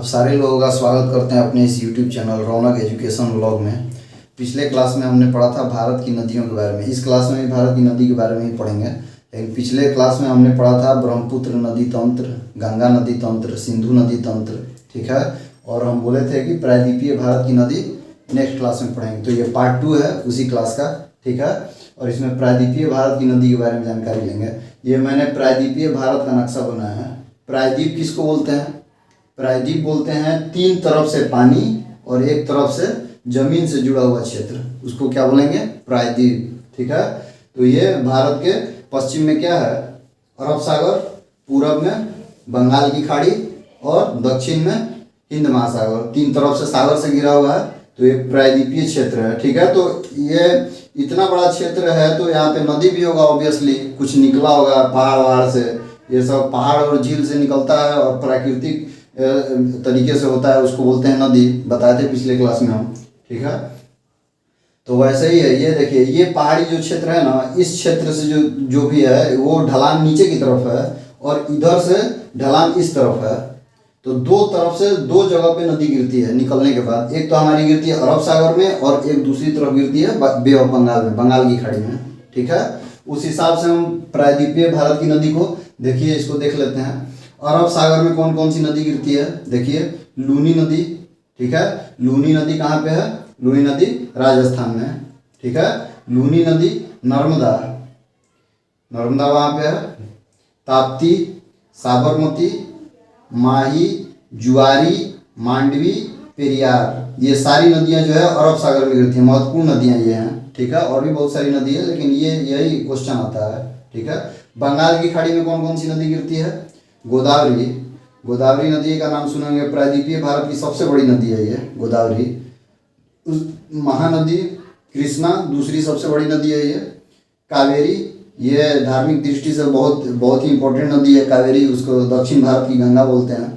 आप सारे लोगों का स्वागत करते हैं अपने इस YouTube चैनल रौनक एजुकेशन व्लॉग में। पिछले क्लास में हमने पढ़ा था भारत की नदियों के बारे में। इस क्लास में भी भारत की नदी के बारे में ही पढ़ेंगे, लेकिन पिछले क्लास में हमने पढ़ा था ब्रह्मपुत्र नदी तंत्र, गंगा नदी तंत्र, सिंधु नदी तंत्र, ठीक है। और हम बोले थे कि प्रायद्वीपीय भारत की नदी नेक्स्ट क्लास में पढ़ेंगे, तो ये पार्ट 2 है उसी क्लास का, ठीक है। और इसमें प्रायद्वीपीय भारत की नदी के बारे में जानकारी लेंगे। ये मैंने प्रायद्वीपीय भारत का नक्शा बनाया है। प्रायद्वीप किसको बोलते हैं? प्रायद्वीप बोलते हैं 3 तरफ से पानी और 1 तरफ से जमीन से जुड़ा हुआ क्षेत्र, उसको क्या बोलेंगे? प्रायद्वीप, ठीक है। तो ये भारत के पश्चिम में क्या है? अरब सागर, पूरब में बंगाल की खाड़ी और दक्षिण में हिंद महासागर, 3 तरफ से सागर से घिरा हुआ है, तो ये प्रायद्वीपीय क्षेत्र है, ठीक है। तो ये इतना बड़ा क्षेत्र है तो यहाँ पे नदी भी होगा, ऑब्वियसली कुछ निकला होगा पहाड़ वहाड़ से, ये सब पहाड़ और झील से निकलता है और प्राकृतिक तरीके से होता है, उसको बोलते हैं नदी, बताए थे पिछले क्लास में हम, ठीक है। तो वैसे ही है, ये देखिए ये पहाड़ी जो क्षेत्र है ना, इस क्षेत्र से जो भी है वो ढलान नीचे की तरफ है और इधर से ढलान इस तरफ है। तो 2 तरफ से 2 जगह पे नदी गिरती है निकलने के बाद। एक तो हमारी गिरती है अरब सागर में और एक दूसरी तरफ गिरती है बे ऑफ बंगाल में, बंगाल की खाड़ी में, ठीक है। उस हिसाब से हम प्रायद्वीपीय भारत की नदी को देखिए, इसको देख लेते हैं। अरब सागर में कौन कौन सी नदी गिरती है? देखिए लूनी नदी, ठीक है। लूनी नदी कहाँ पे है? लूनी नदी राजस्थान में, ठीक है। लूनी नदी नर्मदा, नर्मदा वहाँ पे है। ताप्ती, साबरमती, माही, जुआरी, मांडवी, पेरियार, ये सारी नदियाँ जो है अरब सागर में गिरती हैं। महत्वपूर्ण नदियाँ ये हैं, ठीक है। और भी बहुत सारी नदी है, लेकिन ये यही क्वेश्चन आता है, ठीक है। बंगाल की खाड़ी में कौन कौन सी नदी गिरती है? गोदावरी, गोदावरी नदी का नाम सुनेंगे, प्रायद्वीपीय भारत की सबसे बड़ी नदी है ये गोदावरी। महानदी कृष्णा दूसरी सबसे बड़ी नदी है ये। कावेरी, ये धार्मिक दृष्टि से बहुत ही इंपॉर्टेंट नदी है कावेरी, उसको दक्षिण भारत की गंगा बोलते हैं।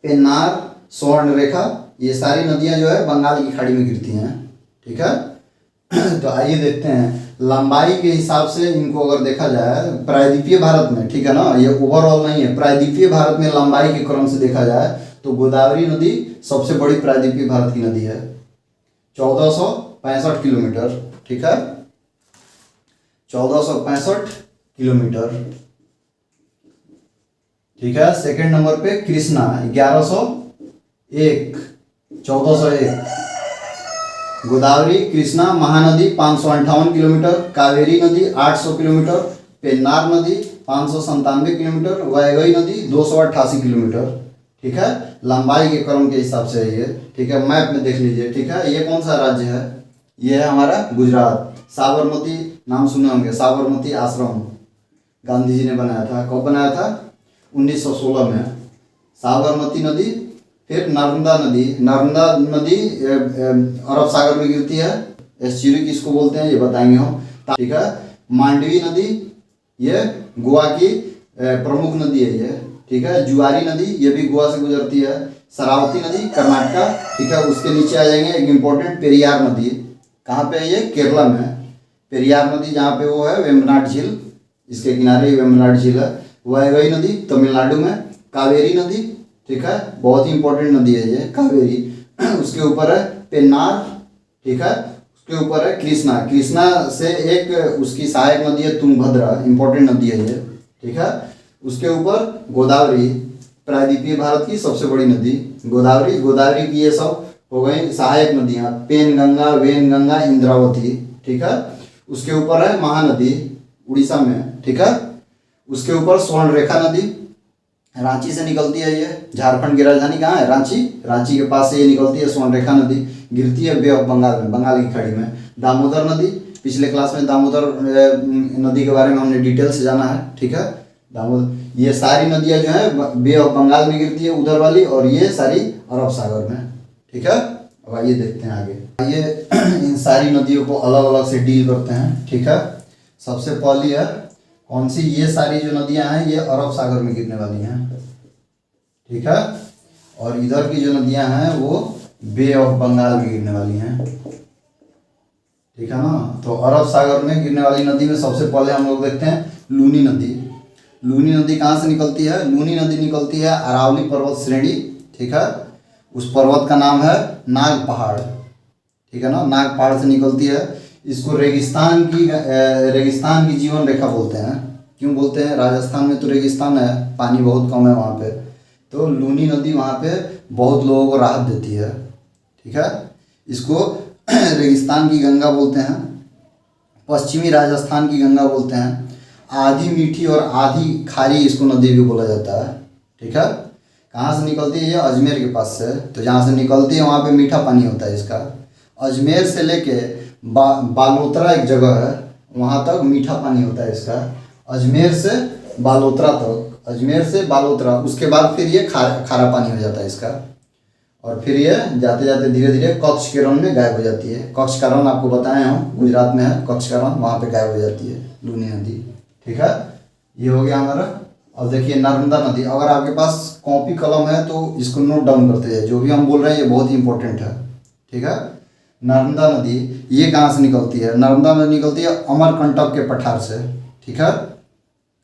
पेन्नार, स्वर्णरेखा, ये सारी नदियां जो है बंगाल की खाड़ी में गिरती हैं, ठीक है। तो आइए देखते हैं लंबाई के हिसाब से इनको अगर देखा जाए प्रायद्वीपीय भारत में, ठीक है ना, ये ओवरऑल नहीं है, प्रायद्वीपीय भारत में लंबाई के क्रम से देखा जाए तो गोदावरी नदी सबसे बड़ी प्रायद्वीपीय भारत की नदी है, 1465 किलोमीटर, ठीक है। 1465 किलोमीटर, ठीक है। सेकंड नंबर पे कृष्णा 1101, 1401। गोदावरी, कृष्णा, महानदी 558 किलोमीटर, कावेरी नदी 800 किलोमीटर, पेन्नार नदी 597 किलोमीटर, वैगई नदी 288 किलोमीटर, ठीक है। लंबाई के क्रम के हिसाब से ये, ठीक है। मैप में देख लीजिए, ठीक है। ये कौन सा राज्य है? ये है हमारा गुजरात। साबरमती नाम सुने होंगे, साबरमती आश्रम गांधी जी ने बनाया था। कब बनाया था? 1916 में। साबरमती नदी, फिर नर्मदा नदी, नर्मदा नदी अरब सागर में गिरती है, एस्चुरी किसको बोलते हैं ये बताएंगे हम, ठीक है। मांडवी नदी ये गोवा की प्रमुख नदी है ये, ठीक है। जुआरी नदी ये भी गोवा से गुजरती है। शरावती नदी कर्नाटका, ठीक है। उसके नीचे आ जाएंगे एक इम्पोर्टेंट पेरियार नदी, कहाँ पे है ये? केरला में। पेरियार नदी जहाँ पे वो है वेम्बनाड झील, इसके किनारे ही वेम्बनाड झील है। वैगई नदी तमिलनाडु में। कावेरी नदी, ठीक है, बहुत ही इंपॉर्टेंट नदी है ये कावेरी। उसके ऊपर है पेन्नार, ठीक है। उसके ऊपर है कृष्णा, कृष्णा से एक उसकी सहायक नदी है तुंगभद्रा, इंपॉर्टेंट नदी है ये, ठीक है। उसके ऊपर गोदावरी, प्रायद्वीपीय भारत की सबसे बड़ी नदी गोदावरी। गोदावरी की ये सब हो गई सहायक नदियाँ, पेन गंगा, वेन गंगा, इंद्रावती, ठीक है। उसके ऊपर है महानदी उड़ीसा में, ठीक है। उसके ऊपर स्वर्णरेखा नदी रांची से निकलती है ये, झारखंड की राजधानी कहाँ है? रांची, रांची के पास से ये निकलती है स्वर्णरेखा नदी, गिरती है बे ऑफ बंगाल में, बंगाल की खाड़ी में। दामोदर नदी, पिछले क्लास में दामोदर नदी के बारे में हमने डिटेल से जाना है, ठीक है। दामोदर, ये सारी नदियाँ जो है बे ऑफ बंगाल में गिरती है उधर वाली, और ये सारी अरब सागर में, ठीक है। अब आइए देखते हैं आगे। आइए इन सारी नदियों को अलग अलग से डील करते हैं, ठीक है। सबसे पहली है कौन सी? ये सारी जो नदियां हैं ये अरब सागर में गिरने वाली हैं, ठीक है। और इधर की जो नदियां हैं वो बे ऑफ बंगाल में गिरने वाली हैं, ठीक है ना। तो अरब सागर में गिरने वाली नदी में सबसे पहले हम लोग देखते हैं लूनी नदी। लूनी नदी कहाँ से निकलती है? लूनी नदी निकलती है अरावली पर्वत श्रेणी, ठीक है। उस पर्वत का नाम है नाग पहाड़, ठीक है ना। नाग पहाड़ से निकलती है। इसको रेगिस्तान की जीवन रेखा बोलते हैं। क्यों बोलते हैं? राजस्थान में तो रेगिस्तान है, पानी बहुत कम है वहाँ पे, तो लूनी नदी वहाँ पे बहुत लोगों को राहत देती है, ठीक है। इसको रेगिस्तान की गंगा बोलते हैं, पश्चिमी राजस्थान की गंगा बोलते हैं। आधी मीठी और आधी खारी इसको नदी भी बोला जाता है, ठीक है। कहाँ से निकलती है? ये अजमेर के पास से। तो जहाँ से निकलती है वहाँ पे मीठा पानी होता है इसका। अजमेर से लेके बालोतरा एक जगह है, वहाँ तक मीठा पानी होता है इसका। अजमेर से बालोतरा तक, अजमेर से बालोतरा, उसके बाद फिर ये खारा पानी हो जाता है इसका। और फिर ये जाते जाते धीरे धीरे कच्छ के रण में गायब हो जाती है। कच्छ का रण आपको बताया हूँ, गुजरात में है कच्छ का रण, वहाँ पे गायब हो जाती है लूनी नदी, ठीक है। ये हो गया हमारा। अब देखिए नर्मदा नदी, अगर आपके पास कॉपी कलम है तो इसको नोट डाउन करते जाइए, जो भी हम बोल रहे हैं ये बहुत ही इंपॉर्टेंट है, ठीक है। नर्मदा नदी ये कहाँ से निकलती है? नर्मदा नदी निकलती है अमरकंटक के पठार से, ठीक है।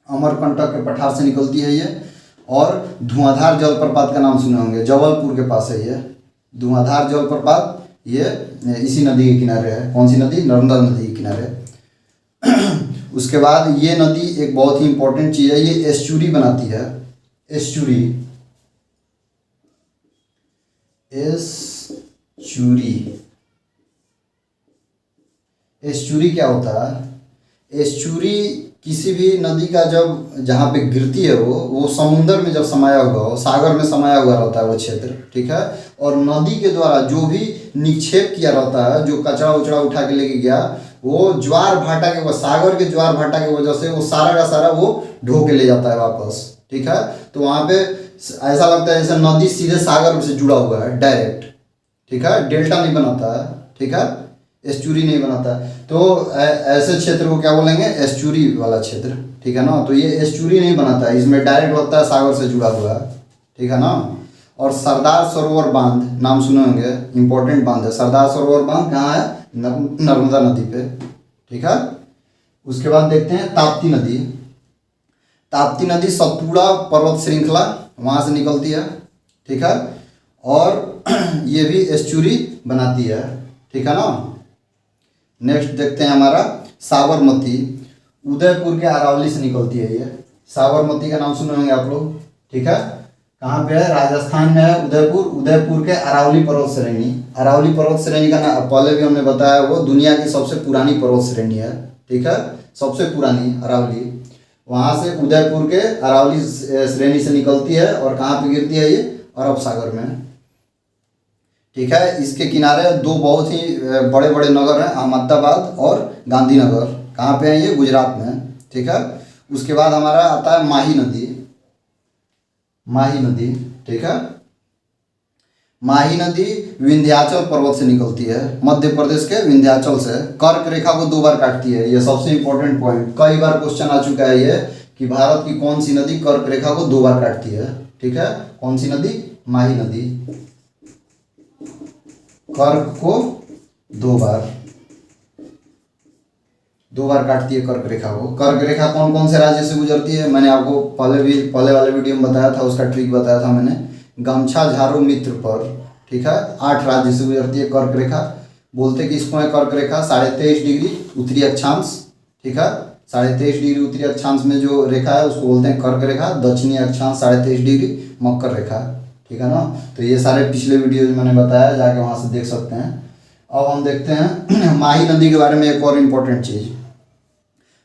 अमरकंटक के पठार से निकलती है ये। और धुआंधार जलप्रपात का नाम सुने होंगे, जबलपुर के पास है ये धुआंधार जलप्रपात। ये इसी नदी के किनारे है। कौन सी नदी? नर्मदा नदी के किनारे। उसके बाद ये नदी एक बहुत ही इंपॉर्टेंट चीज़ है, ये एस्चुरी बनाती है। एस्चुरी, एस्चुरी, एस्चुरी क्या होता है? एस्चुरी किसी भी नदी का जब जहाँ पे गिरती है वो समुंदर में जब समाया हुआ हो, सागर में समाया हुआ रहता है वो क्षेत्र, ठीक है। और नदी के द्वारा जो भी निक्षेप किया रहता है, जो कचरा उचड़ा उठा के लेके गया, वो ज्वार भाटा के, सागर के ज्वार भाटा की वजह से वो सारा का सारा वो ढो के ले जाता है वापस, ठीक है। तो वहाँ पे ऐसा लगता है जैसे नदी सीधे सागर से जुड़ा हुआ है डायरेक्ट, ठीक है। डेल्टा नहीं बनाता है, ठीक है, एस्चुरी नहीं बनाता है। तो ऐसे क्षेत्र को क्या बोलेंगे? एस्चुरी वाला क्षेत्र, ठीक है ना। तो ये एस्चुरी नहीं बनाता है, इसमें डायरेक्ट लगता है सागर से जुड़ा हुआ है, ठीक है ना। और सरदार सरोवर बांध नाम सुने होंगे, इंपॉर्टेंट बांध है सरदार सरोवर बांध। कहाँ है? नर्मदा नदी पे, ठीक है। उसके बाद देखते हैं ताप्ती नदी। ताप्ती नदी सतपुड़ा पर्वत श्रृंखला वहाँ से निकलती है, ठीक है। और ये भी एस्चुरी बनाती है, ठीक है ना। नेक्स्ट देखते हैं हमारा साबरमती, उदयपुर के अरावली से निकलती है ये। साबरमती का नाम सुने होंगे आप लोग, ठीक है। कहाँ पे है? राजस्थान में है उदयपुर। उदयपुर के अरावली पर्वत श्रेणी, अरावली पर्वत श्रेणी का नाम पहले भी हमने बताया, वो दुनिया की सबसे पुरानी पर्वत श्रेणी है, ठीक है, सबसे पुरानी अरावली। वहाँ से उदयपुर के अरावली श्रेणी से निकलती है और कहाँ पे गिरती है? ये अरब सागर में, ठीक है। इसके किनारे दो बहुत ही बड़े बड़े नगर हैं, अहमदाबाद और गांधीनगर। कहाँ पे है? ये गुजरात में, ठीक है। उसके बाद हमारा आता है माही नदी, माही नदी, ठीक है। माही नदी विंध्याचल पर्वत से निकलती है, मध्य प्रदेश के विंध्याचल से। कर्क रेखा को 2 बार काटती है, ये सबसे इंपॉर्टेंट पॉइंट। कई बार क्वेश्चन आ चुका है ये कि भारत की कौन सी नदी कर्क रेखा को 2 बार काटती है, ठीक है। कौन सी नदी? माही नदी कर्क को 2 बार काटती है कर्क रेखा को। कर्क रेखा कौन कौन से राज्य से गुजरती है? मैंने आपको पहले वाले वीडियो में बताया था, उसका ट्रिक बताया था मैंने, गमछा झारू मित्र पर, ठीक है। 8 राज्य से गुजरती है कर्क रेखा। बोलते कि इसको है कर्क रेखा 23.5 डिग्री उत्तरी अक्षांश, ठीक है। 23.5 डिग्री उत्तरी अक्षांश में जो रेखा है उसको बोलते हैं कर्क रेखा। दक्षिणी अक्षांश 23.5 डिग्री मकर रेखा, ठीक है ना। तो ये सारे पिछले वीडियो मैंने बताया, जाके वहाँ से देख सकते हैं। अब हम देखते हैं माही नदी के बारे में एक और इम्पोर्टेंट चीज़,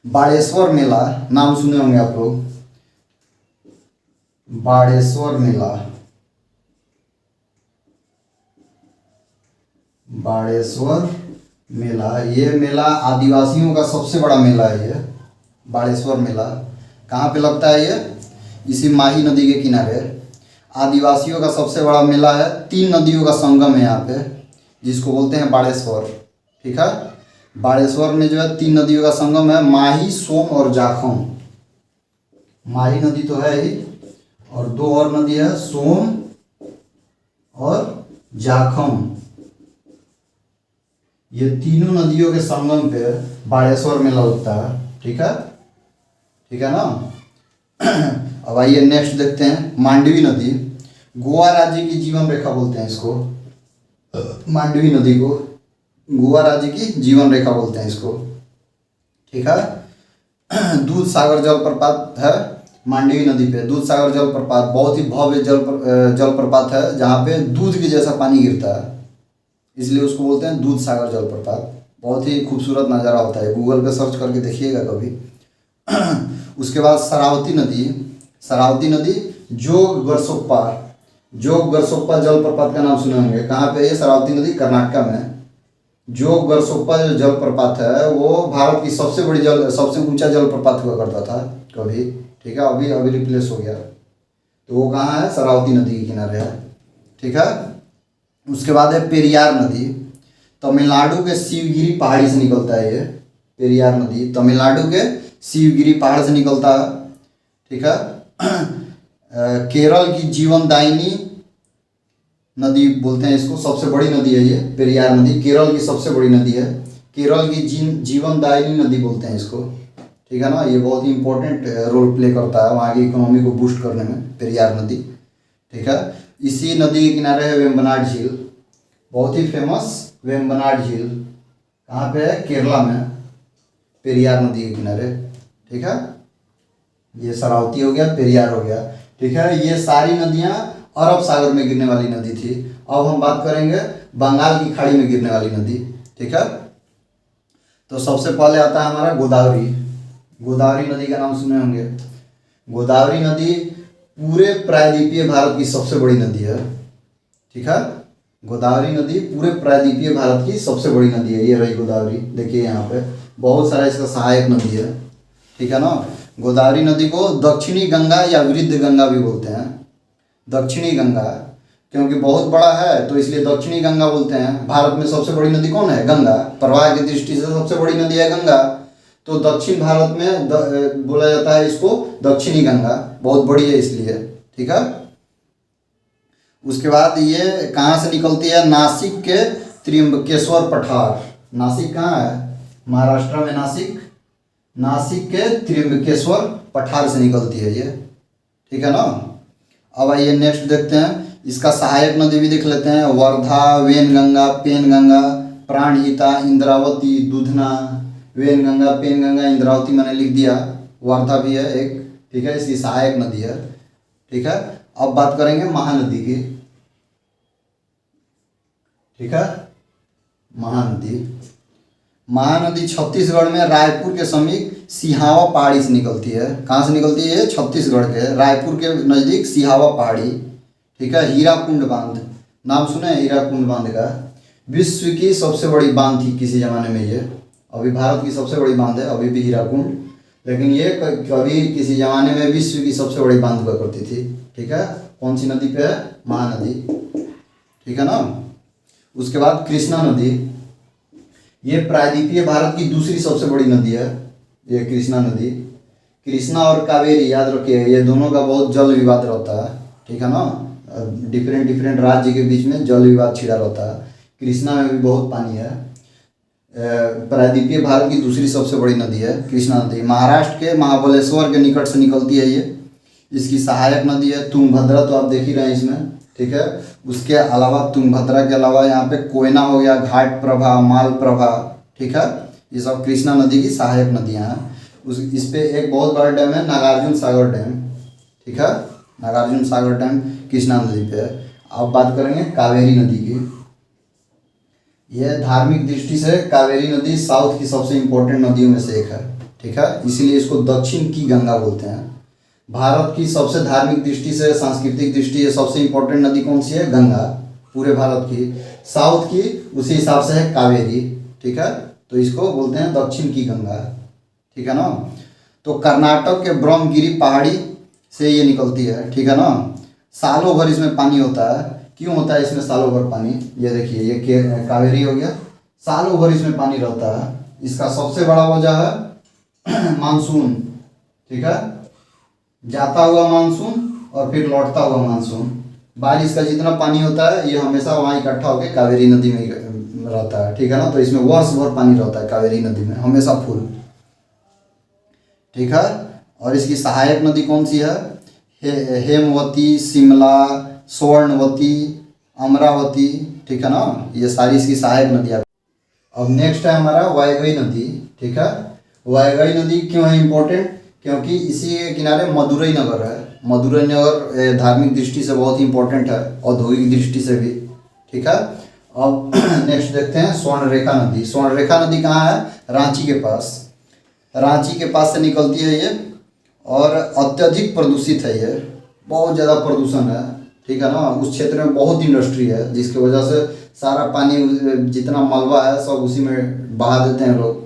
बाड़ेश्वर मेला नाम सुने होंगे आप लोग। बाड़ेश्वर मेला, बाड़ेश्वर मेला, ये मेला आदिवासियों का सबसे बड़ा मेला है ये बाड़ेश्वर मेला। कहाँ पे लगता है ये? इसी माही नदी के किनारे। आदिवासियों का सबसे बड़ा मेला है, 3 नदियों का संगम है यहाँ पे, जिसको बोलते हैं बाड़ेश्वर, ठीक है। बाड़ेश्वर में जो है 3 नदियों का संगम है, माही, सोम और जाखम। माही नदी तो है ही, और 2 और नदी है, सोम और जाखम। ये तीनों नदियों के संगम पे बाड़ेश्वर मेला लगता है, ठीक है, ठीक है ना। अब आइए नेक्स्ट देखते हैं मांडवी नदी। गोवा राज्य की जीवन रेखा बोलते हैं इसको, मांडवी नदी को गोवा राज्य की जीवन रेखा बोलते हैं इसको, ठीक है। दूध सागर जलप्रपात है मांडवी नदी पे, दूध सागर जलप्रपात बहुत ही भव्य जलप्रपात है जहाँ पे दूध के जैसा पानी गिरता है, इसलिए उसको बोलते हैं दूध सागर जलप्रपात। बहुत ही खूबसूरत नज़ारा होता है, गूगल पे सर्च करके देखिएगा कभी। उसके बाद शरावती नदी जोग गरसोप्पा जलप्रपात का नाम सुने होंगे। कहाँ पे है शरावती नदी? कर्नाटक में। जोग गरसोप्पा जो जलप्रपात है वो भारत की सबसे ऊंचा जलप्रपात हुआ करता था कभी, ठीक है। अभी रिप्लेस हो गया, तो वो कहाँ है? शरावती नदी के किनारे है, ठीक है। उसके बाद है पेरियार नदी, तमिलनाडु के शिवगिरी पहाड़ी से निकलता है ये पेरियार नदी, तमिलनाडु के शिवगिरी पहाड़ से निकलता है, ठीक है। केरल की जीवनदायिनी नदी बोलते हैं इसको, सबसे बड़ी नदी है ये पेरियार नदी, केरल की सबसे बड़ी नदी है, केरल की जीवनदायिनी नदी बोलते हैं इसको, ठीक है ना। ये बहुत ही इंपॉर्टेंट रोल प्ले करता है वहाँ की इकोनॉमी को बूस्ट करने में, पेरियार नदी, ठीक है। इसी नदी के किनारे है वेम्बनाड झील, बहुत ही फेमस वेम्बनाड झील। कहाँ पे है? केरला में, पेरियार नदी के किनारे, ठीक है। ये शरावती हो गया, पेरियार हो गया, ठीक है। ये सारी नदियाँ अरब सागर में गिरने वाली नदी थी। अब हम बात करेंगे बंगाल की खाड़ी में गिरने वाली नदी, ठीक है। तो सबसे पहले आता है हमारा गोदावरी नदी का नाम सुने होंगे। गोदावरी नदी पूरे प्रायद्वीपीय भारत की सबसे बड़ी नदी है, ठीक है। गोदावरी नदी पूरे प्रायद्वीपीय भारत की सबसे बड़ी नदी है। ये रही गोदावरी, देखिए यहाँ पे बहुत सारा इसका सहायक नदी है, ठीक है ना। गोदावरी नदी को दक्षिणी गंगा या वृद्ध गंगा भी बोलते हैं। दक्षिणी गंगा क्योंकि बहुत बड़ा है तो इसलिए दक्षिणी गंगा बोलते हैं। भारत में सबसे बड़ी नदी कौन है? गंगा। प्रवाह की दृष्टि से सबसे बड़ी नदी है गंगा, तो दक्षिण भारत में बोला जाता है इसको दक्षिणी गंगा, बहुत बड़ी है इसलिए, ठीक है। उसके बाद ये कहाँ से निकलती है? नासिक के त्र्यंबकेश्वर पठार। नासिक कहाँ है? महाराष्ट्र में नासिक के त्र्यंबकेश्वर पठार से निकलती है ये, ठीक है ना। अब आइए नेक्स्ट देखते हैं, इसका सहायक नदी भी देख लेते हैं। वर्धा, वेनगंगा, पेनगंगा, प्राणहिता, इंद्रावती, दूधना। वेनगंगा, पेनगंगा, इंद्रावती मैंने लिख दिया, वर्धा भी है एक, ठीक है, इसकी सहायक नदी है, ठीक है। अब बात करेंगे महानदी की, ठीक है। महानदी छत्तीसगढ़ में रायपुर के समीप सिहावा पहाड़ी से निकलती है। कहाँ से निकलती है? छत्तीसगढ़ के रायपुर के नज़दीक सिहावा पहाड़ी, ठीक है। हीराकुंड बांध नाम सुने हैं? हीराकुंड बांध का विश्व की सबसे बड़ी बांध थी किसी ज़माने में ये, अभी भारत की सबसे बड़ी बांध है अभी भी हीराकुंड, लेकिन ये कभी किसी ज़माने में विश्व की सबसे बड़ी बांध हुआ करती थी, ठीक है। कौन सी नदी पे है? महानदी, ठीक है ना। उसके बाद कृष्णा नदी, ये प्रायद्वीपीय भारत की दूसरी सबसे बड़ी नदी है ये कृष्णा नदी। कृष्णा और कावेरी याद रखिए, ये दोनों का बहुत जल विवाद रहता है, ठीक है ना। डिफरेंट राज्य के बीच में जल विवाद छिड़ा रहता है। कृष्णा में भी बहुत पानी है। प्रायद्वीपीय भारत की दूसरी सबसे बड़ी नदी है कृष्णा नदी। महाराष्ट्र के महाबलेश्वर के निकट से निकलती है ये, इसकी सहायक नदी है तुंगभद्रा, तो आप देख ही रहे हैं इसमें, ठीक है। उसके अलावा तुंगभद्रा के अलावा यहाँ पे कोयना हो गया, घाट प्रभा, माल प्रभा, ठीक है। ये सब कृष्णा नदी की सहायक नदियाँ हैं। इस पे एक बहुत बड़ा डैम है नागार्जुन सागर डैम, ठीक है। नागार्जुन सागर डैम कृष्णा नदी पे है। अब बात करेंगे कावेरी नदी की। यह धार्मिक दृष्टि से कावेरी नदी साउथ की सबसे इम्पोर्टेंट नदियों में से एक है, ठीक है। इसीलिए इसको दक्षिण की गंगा बोलते हैं। भारत की सबसे धार्मिक दृष्टि से, सांस्कृतिक दृष्टि से सबसे इम्पोर्टेंट नदी कौन सी है? गंगा, पूरे भारत की। साउथ की उसी हिसाब से है कावेरी, ठीक है। तो इसको बोलते हैं दक्षिण की गंगा, ठीक है ना। तो कर्नाटक के ब्रह्मगिरी पहाड़ी से ये निकलती है, ठीक है ना। सालों भर इसमें पानी होता है। क्यों होता है इसमें सालों भर पानी? ये देखिए, ये कावेरी हो गया, सालों भर इसमें पानी रहता है। इसका सबसे बड़ा वजह है मानसून, ठीक है। जाता हुआ मानसून और फिर लौटता हुआ मानसून। बारिश का जितना पानी होता है ये हमेशा वहाँ इकट्ठा होकर कावेरी नदी में रहता है, ठीक है ना। तो इसमें वर्ष भर पानी रहता है कावेरी नदी में, हमेशा फुल, ठीक है। और इसकी सहायक नदी कौन सी है? हेमवती, शिमला, स्वर्णवती, अमरावती, ठीक है ना, ये सारी इसकी सहायक नदियाँ। अब नेक्स्ट है हमारा वैगई नदी, ठीक है। वैगई नदी क्यों है इम्पोर्टेंट, क्योंकि इसी के किनारे मदुरई नगर है। मदुरई नगर धार्मिक दृष्टि से बहुत ही इम्पोर्टेंट है, औद्योगिक दृष्टि से भी, ठीक है। अब नेक्स्ट देखते हैं स्वर्णरेखा नदी। स्वर्णरेखा नदी कहाँ है, रांची के पास। रांची के पास से निकलती है ये, और अत्यधिक प्रदूषित है ये, बहुत ज़्यादा प्रदूषण है, ठीक है ना। उस क्षेत्र में बहुत इंडस्ट्री है, जिसकी वजह से सारा पानी जितना मलबा है सब उसी में बहा देते हैं लोग,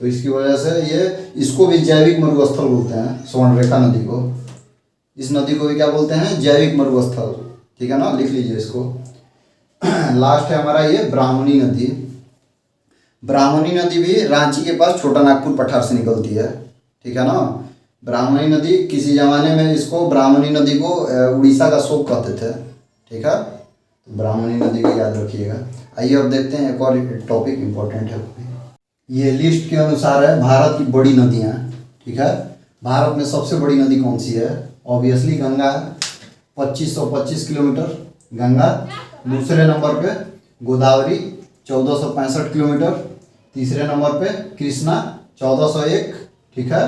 तो इसकी वजह से ये, इसको भी जैविक मरुस्थल बोलते हैं, स्वर्णरेखा नदी को। इस नदी को भी क्या बोलते हैं, जैविक मरुस्थल, ठीक है ना, लिख लीजिए इसको। लास्ट है हमारा ये ब्राह्मणी नदी। ब्राह्मणी नदी भी रांची के पास छोटा नागपुर पठार से निकलती है, ठीक है ना। ब्राह्मणी नदी, किसी ज़माने में इसको, ब्राह्मणी नदी को उड़ीसा का शोक कहते थे, ठीक है। तो ब्राह्मणी नदी को याद रखिएगा। आइए अब देखते हैं एक और टॉपिक इम्पोर्टेंट है। ये लिस्ट के अनुसार है भारत की बड़ी नदियाँ, ठीक है। भारत में सबसे बड़ी नदी कौन सी है, ऑब्वियसली गंगा है, 2525 किलोमीटर गंगा। दूसरे नंबर पे गोदावरी 1465 किलोमीटर। तीसरे नंबर पे कृष्णा 1401, ठीक है।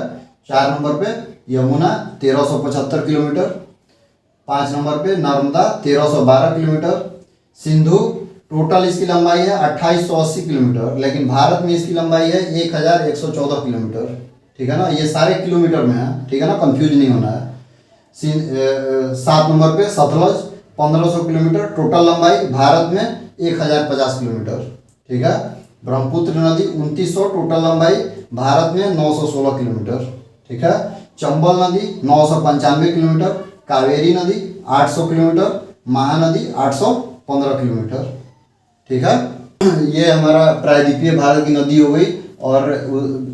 4 नंबर पे यमुना 1375 किलोमीटर। 5 नंबर पे नर्मदा 1312 किलोमीटर। सिंधु, टोटल इसकी लंबाई है 2880 किलोमीटर, लेकिन भारत में इसकी लंबाई है 1114 किलोमीटर, ठीक है ना। ये सारे किलोमीटर में है, ठीक है ना, कंफ्यूज नहीं होना है। 7 नंबर पे सतलज 1500 किलोमीटर, टोटल लंबाई भारत में 1050 किलोमीटर, ठीक है। ब्रह्मपुत्र नदी 2900, टोटल लंबाई भारत में 916 किलोमीटर, ठीक है। चंबल नदी 995 किलोमीटर। कावेरी नदी 800 किलोमीटर। महानदी 815 किलोमीटर, ठीक है। ये हमारा प्रायद्वीपीय भारत की नदी हो गई, और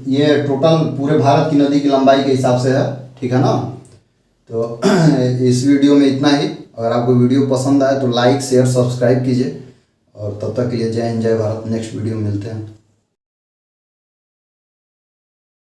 ये टोटल पूरे भारत की नदी की लंबाई के हिसाब से है, ठीक है ना। तो इस वीडियो में इतना ही। अगर आपको वीडियो पसंद आए तो लाइक, शेयर, सब्सक्राइब कीजिए, और तब तक के लिए जय हिंद, जय भारत। नेक्स्ट वीडियो में मिलते हैं।